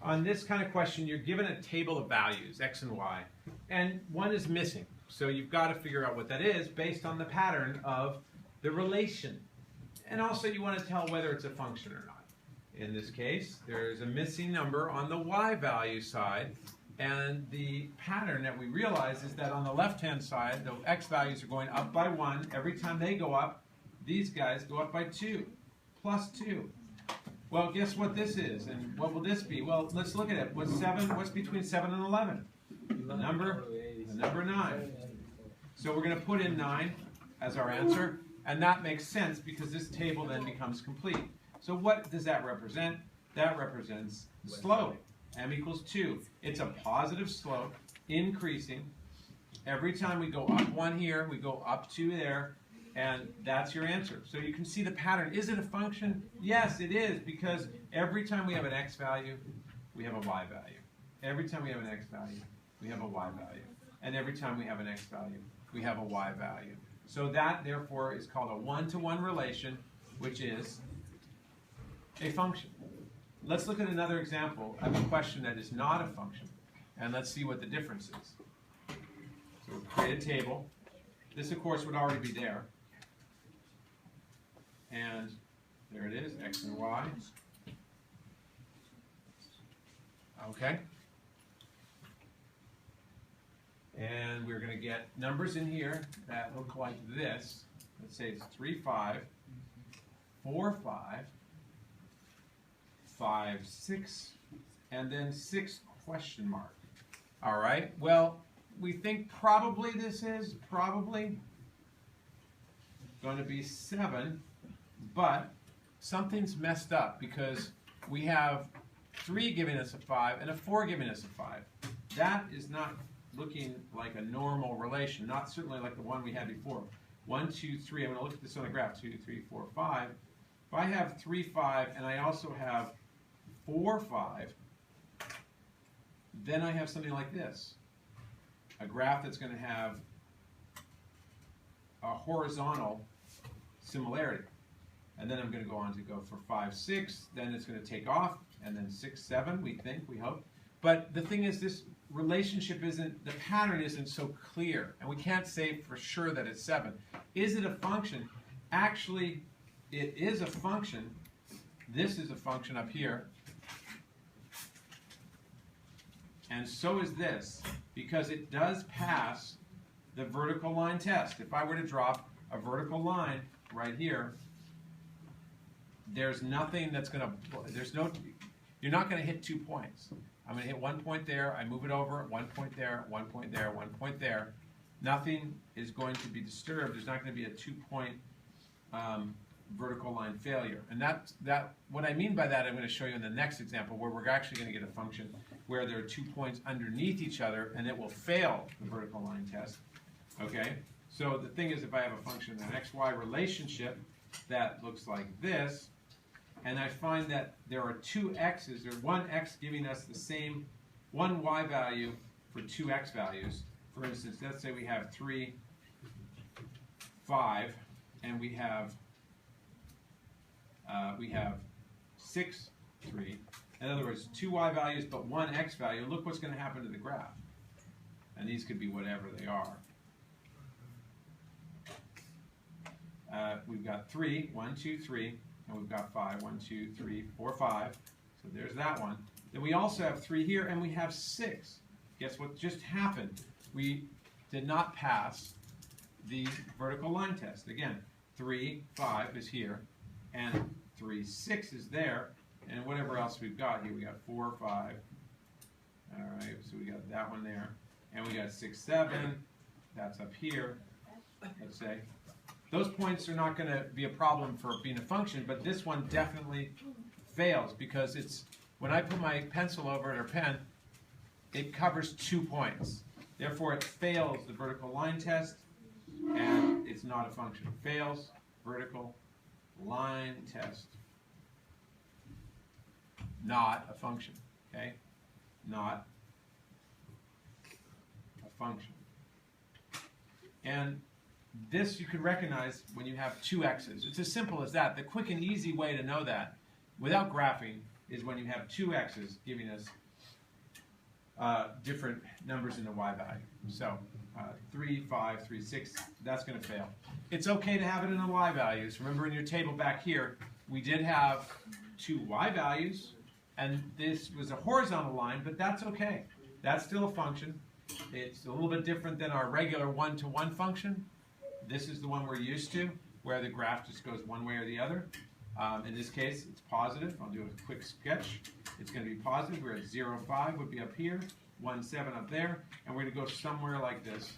on this kind of question, you're given a table of values, x and y, and one is missing. So you've got to figure out what that is based on the pattern of the relation. And also you want to tell whether it's a function or not. In this case, there's a missing number on the y value side, and the pattern that we realize is that on the left-hand side, the x values are going up by 1. Every time they go up, these guys go up by 2, plus 2. Well, guess what this is, and what will this be? Well, let's look at it. What's between 7 and 11? The number 9. So we're going to put in 9 as our answer, and that makes sense because this table then becomes complete. So what does that represent? That represents slope. M equals 2. It's a positive slope, increasing. Every time we go up 1 here, we go up 2 there, and that's your answer. So you can see the pattern. Is it a function? Yes, it is, because every time we have an x value, we have a y value. Every time we have an x value, we have a y value. And every time we have an x value, we have a y value. So that, therefore, is called a one-to-one relation, which is a function. Let's look at another example of a question that is not a function, and let's see what the difference is. So we'll create a table. This, of course, would already be there. And there it is, x and y. Okay. And we're going to get numbers in here that look like this. Let's say it's 3, 5, 4, 5, 5, 6, and then 6 question mark. All right. Well, we think probably this is probably going to be 7, but something's messed up because we have 3 giving us a 5 and a 4 giving us a 5. That is not looking like a normal relation, not certainly like the one we had before. 1, 2, 3. I'm going to look at this on the graph. 2, 3, 4, 5. If I have 3, 5, and I also have 4, 5, then I have something like this. A graph that's going to have a horizontal similarity. And then I'm going to go on to go for 5, 6. Then it's going to take off. And then 6, 7, we think, we hope. But the thing is, this relationship isn't, the pattern isn't so clear. And we can't say for sure that it's 7. Is it a function? Actually, it is a function. This is a function up here. And so is this, because it does pass the vertical line test. If I were to drop a vertical line right here, there's nothing that's going to, you're not going to hit 2 points. I'm going to hit 1 point there, I move it over, 1 point there, 1 point there, 1 point there. Nothing is going to be disturbed. There's not going to be a 2-point vertical line failure. And what I mean by that, I'm going to show you in the next example, where we're actually going to get a function where there are 2 points underneath each other, and it will fail the vertical line test. Okay? So the thing is, if I have a function, an xy relationship that looks like this, and I find that there are 2 x's, or 1 x giving us the same 1 y value for 2 x values. For instance, let's say we have 3, 5, and we have 6, 3. In other words, 2 y values but 1 x value. Look what's going to happen to the graph. And these could be whatever they are. We've got 3, 1, 2, 3, and we've got 5, 1, 2, 3, 4, 5. So there's that one. Then we also have 3 here, and we have 6. Guess what just happened? We did not pass the vertical line test. Again, 3, 5 is here, and 3, 6 is there, and whatever else we've got here, we got 4, 5. All right, so we got that one there, and we got 6, 7. That's up here, let's say. Those points are not going to be a problem for being a function, but this one definitely fails because it's, when I put my pencil over it or pen, it covers 2 points. Therefore, it fails the vertical line test, and it's not a function. It fails vertical line test. Not a function, okay? Not a function. And this you can recognize when you have 2 x's. It's as simple as that. The quick and easy way to know that, without graphing, is when you have two x's giving us different numbers in the y value. So 3, 5, 3, 6, that's going to fail. It's okay to have it in the y values. Remember in your table back here, we did have two y values, and this was a horizontal line, but that's okay. That's still a function. It's a little bit different than our regular one-to-one function. This is the one we're used to, where the graph just goes one way or the other. In this case, it's positive. I'll do a quick sketch. It's going to be positive. We're at 0, 5 would be up here, 1, 7 up there, and we're going to go somewhere like this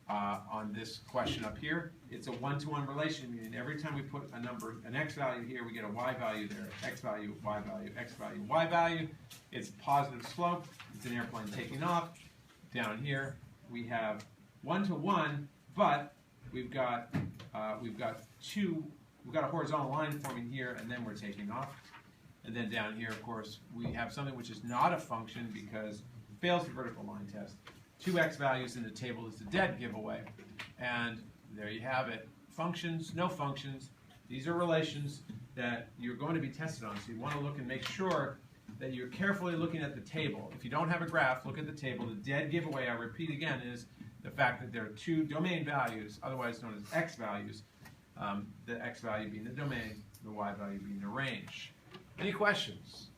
on this question up here. It's a one-to-one relation, meaning every time we put a number, an x value here, we get a y value there. X value, y value, x value, y value. It's positive slope. It's an airplane taking off. Down here, we have one-to-one, but we've got a horizontal line forming here, and then we're taking off. And then down here, of course, we have something which is not a function because it fails the vertical line test. Two x values in the table is a dead giveaway. And there you have it. Functions, no functions. These are relations that you're going to be tested on. So you want to look and make sure that you're carefully looking at the table. If you don't have a graph, look at the table. The dead giveaway, I repeat again, is the fact that there are two domain values, otherwise known as x values. The x value being the domain, the y value being the range. Any questions?